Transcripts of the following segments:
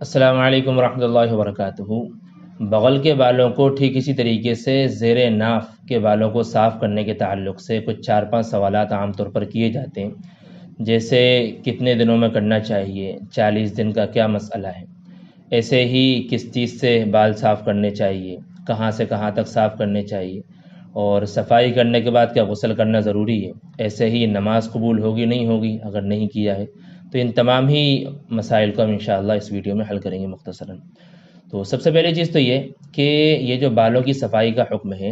السلام علیکم ورحمۃ اللہ وبرکاتہ۔ بغل کے بالوں کو ٹھیک اسی طریقے سے زیر ناف کے بالوں کو صاف کرنے کے تعلق سے کچھ 4-5 سوالات عام طور پر کیے جاتے ہیں، جیسے کتنے دنوں میں کرنا چاہیے، 40 دن کا کیا مسئلہ ہے، ایسے ہی کس چیز سے بال صاف کرنے چاہیے، کہاں سے کہاں تک صاف کرنے چاہیے، اور صفائی کرنے کے بعد کیا غسل کرنا ضروری ہے، ایسے ہی نماز قبول ہوگی نہیں ہوگی اگر نہیں کیا ہے۔ تو ان تمام ہی مسائل کو ہم انشاءاللہ اس ویڈیو میں حل کریں گے مختصراً۔ تو سب سے پہلی چیز تو یہ کہ یہ جو بالوں کی صفائی کا حکم ہے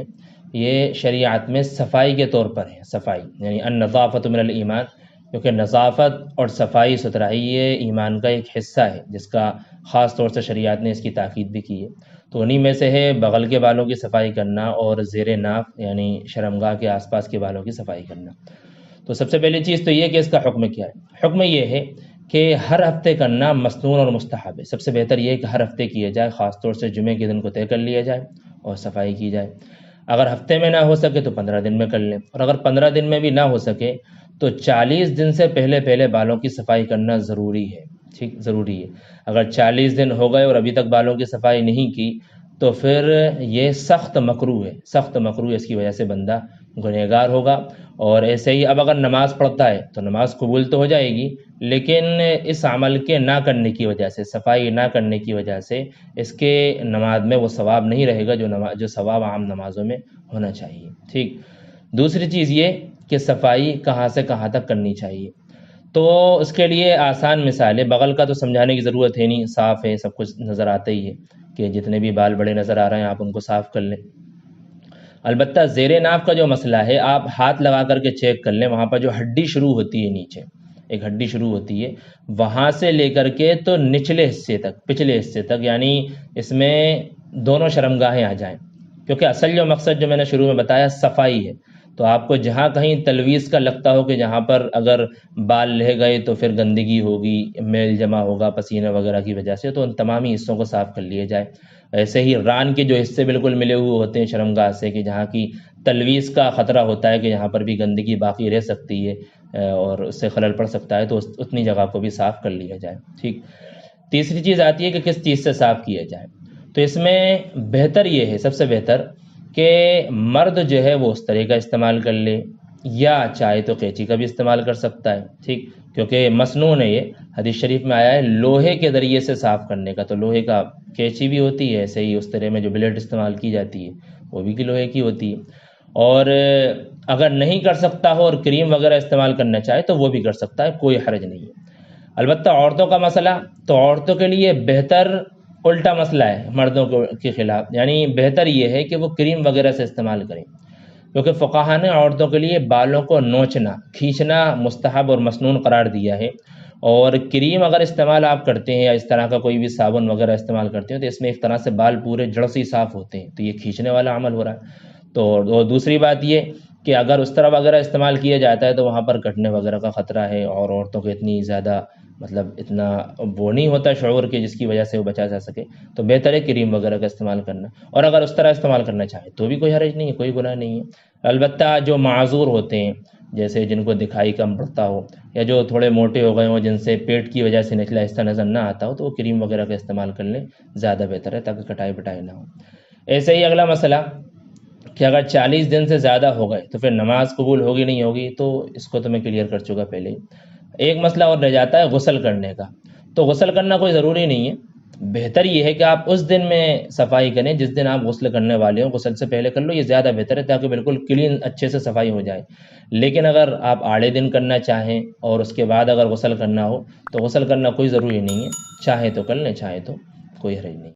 یہ شریعت میں صفائی کے طور پر ہے، صفائی یعنی النظافۃ من الایمان، کیونکہ نظافت اور صفائی ستھرائی یہ ایمان کا ایک حصہ ہے جس کا خاص طور سے شریعت نے اس کی تاکید بھی کی ہے۔ تو انہی میں سے ہے بغل کے بالوں کی صفائی کرنا اور زیر ناف یعنی شرمگاہ کے آس پاس کے بالوں کی صفائی کرنا۔ تو سب سے پہلی چیز تو یہ کہ اس کا حکم کیا ہے۔ حکم یہ ہے کہ ہر ہفتے کرنا مسنون اور مستحب ہے۔ سب سے بہتر یہ ہے کہ ہر ہفتے کیا جائے، خاص طور سے جمعے کے دن کو طے کر لیا جائے اور صفائی کی جائے۔ اگر ہفتے میں نہ ہو سکے تو 15 دن میں کر لیں، اور اگر 15 دن میں بھی نہ ہو سکے تو 40 دن سے پہلے بالوں کی صفائی کرنا ضروری ہے، ٹھیک ضروری ہے۔ اگر 40 دن ہو گئے اور ابھی تک بالوں کی صفائی نہیں کی تو پھر یہ سخت مکروہ ہے، سخت مکروہ، اس کی وجہ سے بندہ گنہگار ہوگا۔ اور ایسے ہی اب اگر نماز پڑھتا ہے تو نماز قبول تو ہو جائے گی، لیکن اس عمل کے نہ کرنے کی وجہ سے، صفائی نہ کرنے کی وجہ سے اس کے نماز میں وہ ثواب نہیں رہے گا جو ثواب عام نمازوں میں ہونا چاہیے، ٹھیک۔ دوسری چیز یہ کہ صفائی کہاں سے کہاں تک کرنی چاہیے، تو اس کے لیے آسان مثال ہے۔ بغل کا تو سمجھانے کی ضرورت ہے نہیں، صاف ہے، سب کچھ نظر آتا ہی ہے کہ جتنے بھی بال بڑے نظر آ رہے ہیں آپ ان کو صاف کر لیں۔ البتہ زیر ناف کا جو مسئلہ ہے آپ ہاتھ لگا کر کے چیک کر لیں، وہاں پر جو ہڈی شروع ہوتی ہے، نیچے ایک ہڈی شروع ہوتی ہے، وہاں سے لے کر کے تو نچلے حصے تک، پچھلے حصے تک، یعنی اس میں دونوں شرمگاہیں آ جائیں، کیونکہ اصل جو مقصد جو میں نے شروع میں بتایا صفائی ہے۔ تو آپ کو جہاں کہیں تلویز کا لگتا ہو کہ جہاں پر اگر بال لہ گئے تو پھر گندگی ہوگی، میل جمع ہوگا پسینہ وغیرہ کی وجہ سے، تو ان تمامی حصوں کو صاف کر لیے جائے۔ ایسے ہی ران کے جو حصے بالکل ملے ہوئے ہوتے ہیں شرمگاہ سے، کہ جہاں کی تلویز کا خطرہ ہوتا ہے کہ یہاں پر بھی گندگی باقی رہ سکتی ہے اور اس سے خلل پڑ سکتا ہے، تو اتنی جگہ کو بھی صاف کر لیا جائے، ٹھیک۔ تیسری چیز آتی ہے کہ کس چیز سے صاف کیا جائے، تو اس میں بہتر یہ ہے، سب سے بہتر کہ مرد جو ہے وہ استرے کا استعمال کر لے، یا چاہے تو قینچی کا بھی استعمال کر سکتا ہے، ٹھیک، کیونکہ مسنون ہے، یہ حدیث شریف میں آیا ہے لوہے کے ذریعے سے صاف کرنے کا۔ تو لوہے کا قینچی بھی ہوتی ہے، ایسے ہی استرے میں جو بلیڈ استعمال کی جاتی ہے وہ بھی لوہے کی ہوتی ہے۔ اور اگر نہیں کر سکتا ہو اور کریم وغیرہ استعمال کرنا چاہے تو وہ بھی کر سکتا ہے، کوئی حرج نہیں ہے۔ البتہ عورتوں کا مسئلہ، تو عورتوں کے لیے بہتر الٹا مسئلہ ہے مردوں کے خلاف، یعنی بہتر یہ ہے کہ وہ کریم وغیرہ سے استعمال کریں، کیونکہ فقہا نے عورتوں کے لیے بالوں کو نوچنا، کھینچنا مستحب اور مسنون قرار دیا ہے۔ اور کریم اگر استعمال آپ کرتے ہیں یا اس طرح کا کوئی بھی صابن وغیرہ استعمال کرتے ہیں تو اس میں ایک طرح سے بال پورے جڑ سے ہی صاف ہوتے ہیں، تو یہ کھینچنے والا عمل ہو رہا ہے۔ تو دوسری بات یہ کہ اگر اس طرح وغیرہ استعمال کیا جاتا ہے تو وہاں پر کٹنے وغیرہ کا خطرہ ہے، اور عورتوں کو اتنی زیادہ اتنا وہ نہیں ہوتا شعور کہ جس کی وجہ سے وہ بچا جا سکے، تو بہتر ہے کریم وغیرہ کا استعمال کرنا۔ اور اگر اس طرح استعمال کرنا چاہے تو بھی کوئی حرج نہیں ہے، کوئی گناہ نہیں ہے۔ البتہ جو معذور ہوتے ہیں، جیسے جن کو دکھائی کم پڑتا ہو یا جو تھوڑے موٹے ہو گئے ہوں، جن سے پیٹ کی وجہ سے نچلا حصہ نظر نہ آتا ہو، تو وہ کریم وغیرہ کا استعمال کر لیں، زیادہ بہتر ہے تاکہ کٹائی بٹائی نہ ہو۔ ایسے ہی اگلا مسئلہ کہ اگر 40 دن سے زیادہ ہو گئے تو پھر نماز قبول ہوگی نہیں ہوگی، تو اس کو تو میں کلیئر کر چکا پہلے ہی۔ ایک مسئلہ اور رہ جاتا ہے غسل کرنے کا، تو غسل کرنا کوئی ضروری نہیں ہے، بہتر یہ ہے کہ آپ اس دن میں صفائی کریں جس دن آپ غسل کرنے والے ہوں، غسل سے پہلے کر لو، یہ زیادہ بہتر ہے تاکہ بالکل کلین اچھے سے صفائی ہو جائے۔ لیکن اگر آپ آڑے دن کرنا چاہیں اور اس کے بعد اگر غسل کرنا ہو تو غسل کرنا کوئی ضروری نہیں ہے، چاہے تو کر لیں، چاہے تو کوئی حرج نہیں۔